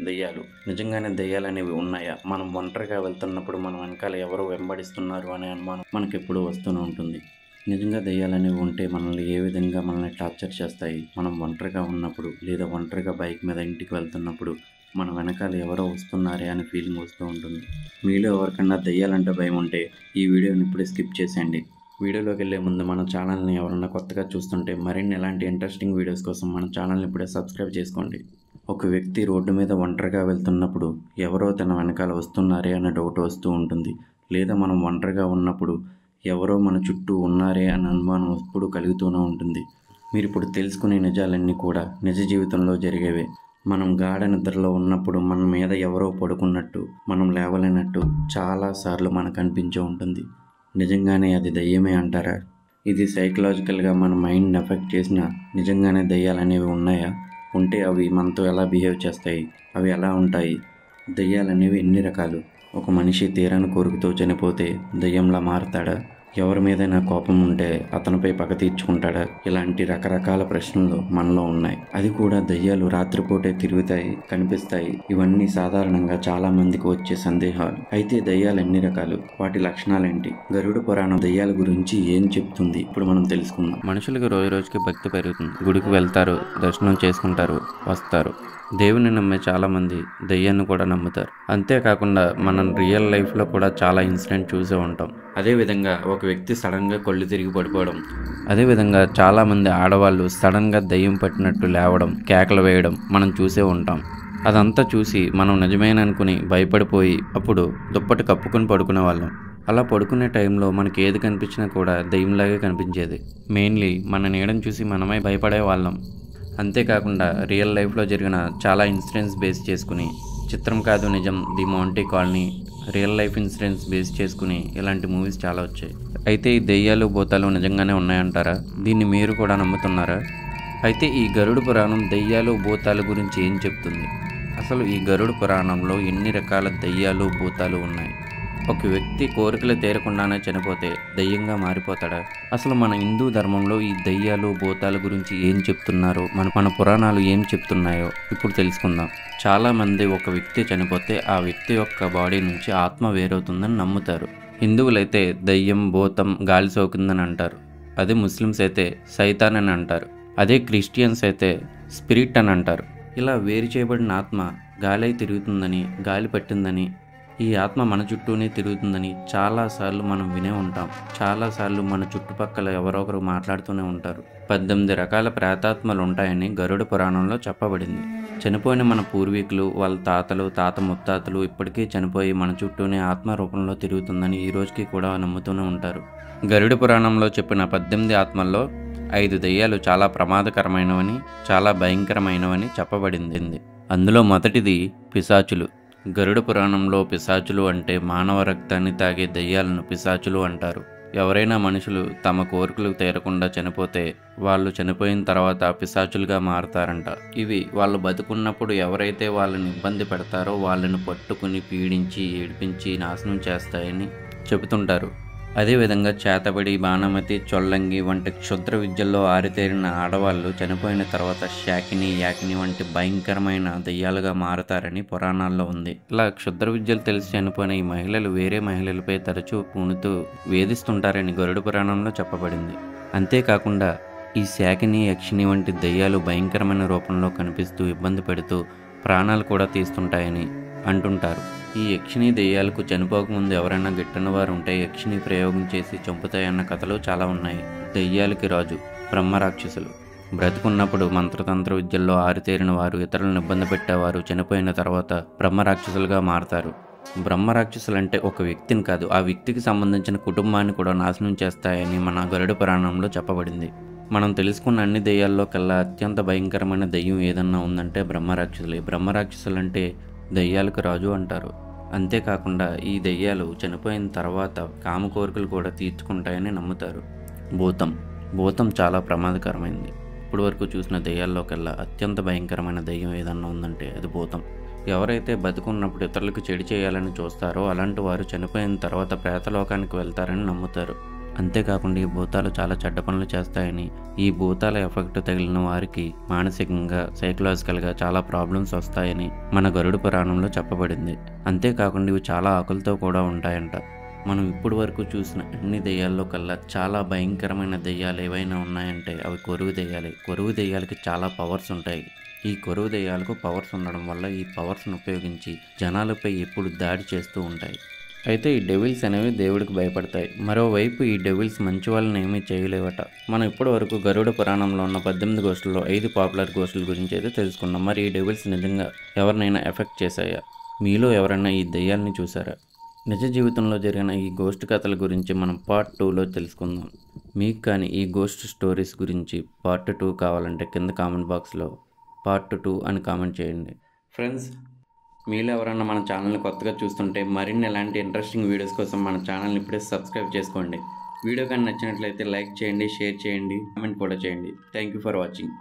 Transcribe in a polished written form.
దెయ్యాలు నిజంగానే దెయ్యాలనేవి ఉన్నాయా? మనం ఒంటరిగా వెళ్తున్నప్పుడు మన వెనకాల ఎవరో వెంబడిస్తున్నారు అనే అనుమానం మనకెప్పుడూ వస్తూనే ఉంటుంది. నిజంగా దెయ్యాలనేవి ఉంటే మనల్ని ఏ విధంగా మనల్ని టార్చర్ చేస్తాయి? మనం ఒంటరిగా ఉన్నప్పుడు లేదా ఒంటరిగా బైక్ మీద ఇంటికి వెళ్తున్నప్పుడు మన వెనకాల ఎవరో వస్తున్నారే అనే ఫీలింగ్ వస్తూ ఉంటుంది. మీలో ఎవరికన్నా దెయ్యాలంటే భయం ఉంటే ఈ వీడియోని ఇప్పుడే స్కిప్ చేసేయండి. వీడియోలోకి వెళ్ళే ముందు మన ఛానల్ని ఎవరన్నా కొత్తగా చూస్తుంటే మరిన్ని ఇలాంటి ఇంట్రెస్టింగ్ వీడియోస్ కోసం మన ఛానల్ని ఇప్పుడే సబ్స్క్రైబ్ చేసుకోండి. ఒక వ్యక్తి రోడ్డు మీద ఒంటరిగా వెళ్తున్నప్పుడు ఎవరో తన వెనకాల వస్తున్నారే అనే డౌట్ వస్తూ ఉంటుంది. లేదా మనం ఒంటరిగా ఉన్నప్పుడు ఎవరో మన చుట్టూ ఉన్నారే అనే అనుమానం ఎప్పుడూ కలుగుతూనే ఉంటుంది. మీరు ఇప్పుడు తెలుసుకునే నిజాలన్నీ కూడా నిజ జీవితంలో జరిగేవే. మనం గాఢ నిద్రలో ఉన్నప్పుడు మన మీద ఎవరో పడుకున్నట్టు, మనం లేవలేనట్టు చాలాసార్లు మనకు అనిపించే ఉంటుంది. నిజంగానే అది దయ్యమే అంటారా? ఇది సైకలాజికల్గా మన మైండ్ని ఎఫెక్ట్ చేసిన నిజంగానే దయ్యాలు అనేవి ఉన్నాయా? ఉంటే అవి మనతో ఎలా బిహేవ్ చేస్తాయి? అవి ఎలా ఉంటాయి? దయ్యాలు అనేవి ఎన్ని రకాలు? ఒక మనిషి తీరని కోరికతో చనిపోతే దయ్యంలా మారతాడా? ఎవరి మీదైనా కోపం ఉంటే అతనిపై పగ తీర్చుకుంటాడా? ఇలాంటి రకరకాల ప్రశ్నలు మనలో ఉన్నాయి. అది కూడా దయ్యాలు రాత్రిపూటే తిరుగుతాయి, కనిపిస్తాయి. ఇవన్నీ సాధారణంగా చాలా మందికి వచ్చే సందేహాలు. అయితే దయ్యాలు ఎన్ని రకాలు? వాటి లక్షణాలేంటి? గరుడ పురాణం దయ్యాల గురించి ఏం చెప్తుంది? ఇప్పుడు మనం తెలుసుకుందాం. మనుషులకి రోజు రోజుకి భక్తి పెరుగుతుంది. గుడికి వెళ్తారు, దర్శనం చేసుకుంటారు, వస్తారు. దేవుని నమ్మే చాలామంది దయ్యాన్ని కూడా నమ్ముతారు. అంతేకాకుండా మనం రియల్ లైఫ్లో కూడా చాలా ఇన్సిడెంట్ చూసే ఉంటాం. అదేవిధంగా ఒక వ్యక్తి సడన్గా కళ్ళు తిరిగి పడిపోవడం, అదేవిధంగా చాలామంది ఆడవాళ్ళు సడన్గా దయ్యం పట్టినట్టు లేవడం, కేకలు వేయడం మనం చూసే ఉంటాం. అదంతా చూసి మనం నిజమేననుకుని భయపడిపోయి అప్పుడు దుప్పటి కప్పుకొని పడుకునే వాళ్ళం. అలా పడుకునే టైంలో మనకి ఏది కనిపించినా కూడా దయ్యంలాగే కనిపించేది. మెయిన్లీ మన నీడని చూసి మనమే భయపడే వాళ్ళం. అంతేకాకుండా రియల్ లైఫ్లో జరిగిన చాలా ఇన్సిడెంట్స్ బేస్ చేసుకుని చిత్రం కాదు నిజం, Demonte Colony, real life incidents base చేసుకుని ఇలాంటి మూవీస్ చాలా వచ్చాయి. అయితే ఈ దెయ్యాలు భూతాలు నిజంగానే ఉన్నాయంటారా? దీన్ని మీరు కూడా నమ్ముతున్నారా? అయితే ఈ గరుడ పురాణం దెయ్యాలు భూతాల గురించి ఏం చెప్తుంది? అసలు ఈ గరుడ పురాణంలో ఎన్ని రకాల దెయ్యాలు భూతాలు ఉన్నాయి? ఒక వ్యక్తి కోరికలు తీరకుండానే చనిపోతే దెయ్యంగా మారిపోతాడా? అసలు మన హిందూ ధర్మంలో ఈ దెయ్యాలు భూతాల గురించి ఏం చెప్తున్నారో, మన పురాణాలు ఏం చెప్తున్నాయో ఇప్పుడు తెలుసుకుందాం. చాలామంది ఒక వ్యక్తి చనిపోతే ఆ వ్యక్తి యొక్క బాడీ నుంచి ఆత్మ వేరవుతుందని నమ్ముతారు. హిందువులైతే దెయ్యం, భూతం, గాలి సోకిందని అంటారు. అదే ముస్లిమ్స్ అయితే సైతాన్ అని అంటారు. అదే క్రిస్టియన్స్ అయితే స్పిరిట్ అని అంటారు. ఇలా వేరు చేయబడిన ఆత్మ గాలి తిరుగుతుందని, గాలి పట్టిందని, ఈ ఆత్మ మన చుట్టూనే తిరుగుతుందని చాలాసార్లు మనం వినే ఉంటాం. చాలాసార్లు మన చుట్టుపక్కల ఎవరో ఒకరు మాట్లాడుతూనే ఉంటారు. 18 రకాల ప్రేతాత్మలు ఉంటాయని గరుడ పురాణంలో చెప్పబడింది. చనిపోయిన మన పూర్వీకులు, వాళ్ళ తాతలు, తాత ముత్తాతలు ఇప్పటికీ చనిపోయి మన చుట్టూనే ఆత్మ రూపంలో తిరుగుతుందని ఈ రోజుకి కూడా నమ్ముతూనే ఉంటారు. గరుడ పురాణంలో చెప్పిన 18 ఆత్మల్లో 5 దెయ్యాలు చాలా ప్రమాదకరమైనవని, చాలా భయంకరమైనవని చెప్పబడింది. అందులో మొదటిది పిశాచులు. గరుడ పురాణంలో పిశాచులు అంటే మానవ రక్తాన్ని తాగే దెయ్యాలను పిశాచులు అంటారు. ఎవరైనా మనుషులు తమ కోరికలు తీరకుండా చనిపోతే వాళ్ళు చనిపోయిన తర్వాత పిశాచులుగా మారతారంట. ఇవి వాళ్ళు బతుకున్నప్పుడు ఎవరైతే వాళ్ళని ఇబ్బంది పెడతారో వాళ్ళని పట్టుకుని పీడించి, ఏడిపించి నాశనం చేస్తాయని చెబుతుంటారు. అదేవిధంగా చేతబడి, బాణమతి, చొల్లంగి వంటి క్షుద్ర విద్యల్లో ఆరితేరిన ఆడవాళ్ళు చనిపోయిన తర్వాత శాకిని, యాకిని వంటి భయంకరమైన దెయ్యాలుగా మారతారని పురాణాల్లో ఉంది. ఇలా క్షుద్ర విద్యలు తెలిసి చనిపోయిన ఈ మహిళలు వేరే మహిళలపై తరచూ పూనుతూ వేధిస్తుంటారని గరుడ పురాణంలో చెప్పబడింది. అంతేకాకుండా ఈ శాకిని, యక్షిని వంటి దెయ్యాలు భయంకరమైన రూపంలో కనిపిస్తూ ఇబ్బంది పెడుతూ ప్రాణాలు కూడా తీస్తుంటాయని అంటుంటారు. ఈ యక్షిని దెయ్యాలకు చనిపోకముందు ఎవరైనా గిట్టని వారు ఉంటే యక్షిని ప్రయోగం చేసి చంపుతాయన్న కథలు చాలా ఉన్నాయి. దెయ్యాలకి రాజు బ్రహ్మరాక్షసులు. బ్రతుకున్నప్పుడు మంత్రతంత్ర విద్యల్లో ఆరితేరిన వారు, ఇతరులను ఇబ్బంది పెట్టేవారు చనిపోయిన తర్వాత బ్రహ్మరాక్షసులుగా మారతారు. బ్రహ్మరాక్షసులంటే ఒక వ్యక్తిని కాదు, ఆ వ్యక్తికి సంబంధించిన కుటుంబాన్ని కూడా నాశనం చేస్తాయని మన గరుడ పురాణంలో చెప్పబడింది. మనం తెలుసుకున్న అన్ని దెయ్యాల్లో కల్లా అత్యంత భయంకరమైన దెయ్యం ఏదన్నా ఉందంటే బ్రహ్మరాక్షసులే. బ్రహ్మరాక్షసులంటే దెయ్యాలకు రాజు అంటారు. అంతేకాకుండా ఈ దెయ్యాలు చనిపోయిన తర్వాత కామ కోరికలు కూడా తీర్చుకుంటాయని నమ్ముతారు. భూతం చాలా ప్రమాదకరమైనది. ఇప్పటి వరకు చూసిన దెయ్యాల్లో కల్లా అత్యంత భయంకరమైన దెయ్యం ఏదన్నా ఉందంటే అది భూతం. ఎవరైతే బతుకున్నప్పుడు ఇతరులకు చెడు చేయాలని చూస్తారో అలాంటి వారు చనిపోయిన తర్వాత ప్రేతలోకానికి వెళ్తారని నమ్ముతారు. అంతేకాకుండా ఈ భూతాలు చాలా చెడ్డ పనులు చేస్తాయని, ఈ భూతాల ఎఫెక్ట్ తగిలిన వారికి మానసికంగా సైకలాజికల్గా చాలా ప్రాబ్లమ్స్ వస్తాయని మన గరుడ పురాణంలో చెప్పబడింది. అంతేకాకుండా ఇవి చాలా ఆకులతో కూడా ఉంటాయంట. మనం ఇప్పటి వరకు చూసిన అన్ని దెయ్యాల్లో కల్లా చాలా భయంకరమైన దెయ్యాలు ఏవైనా ఉన్నాయంటే అవి కొరువు దెయ్యాలే. కొరువు దెయ్యాలకి చాలా పవర్స్ ఉంటాయి. ఈ కొరువు దెయ్యాలకు పవర్స్ ఉండడం వల్ల ఈ పవర్స్ను ఉపయోగించి జనాలపై ఎప్పుడు దాడి చేస్తూ ఉంటాయి. అయితే ఈ డెవిల్స్ అనేవి దేవుడికి భయపడతాయి. మరోవైపు ఈ డెవిల్స్ మంచి వాళ్ళని ఏమీ చేయలేవట. మనం ఇప్పటి వరకు గరుడ పురాణంలో ఉన్న 18 గోష్ఠుల్లో 5 పాపులర్ గోష్ఠుల గురించి అయితే తెలుసుకున్నాం. మరి ఈ డెవిల్స్ నిజంగా ఎవరినైనా ఎఫెక్ట్ చేశాయా? మీలో ఎవరైనా ఈ దెయ్యాలని చూసారా? నిజ జీవితంలో జరిగిన ఈ గోస్ట్ కథల గురించి మనం పార్ట్ 2లో తెలుసుకుందాం. మీకు కానీ ఈ గోస్ట్ స్టోరీస్ గురించి పార్ట్ 2 కావాలంటే కింద కామెంట్ బాక్స్లో పార్ట్ 2 అని కామెంట్ చేయండి. ఫ్రెండ్స్, మీలో ఎవరైనా మన ఛానల్ని కొత్తగా చూస్తుంటే మరిన్ని ఇలాంటి ఇంట్రెస్టింగ్ వీడియోస్ కోసం మన ఛానల్ని ఇప్పుడే సబ్స్క్రైబ్ చేసుకోండి. వీడియో కానీ నచ్చినట్లయితే లైక్ చేయండి, షేర్ చేయండి, కామెంట్ కూడా చేయండి. Thank you for watching.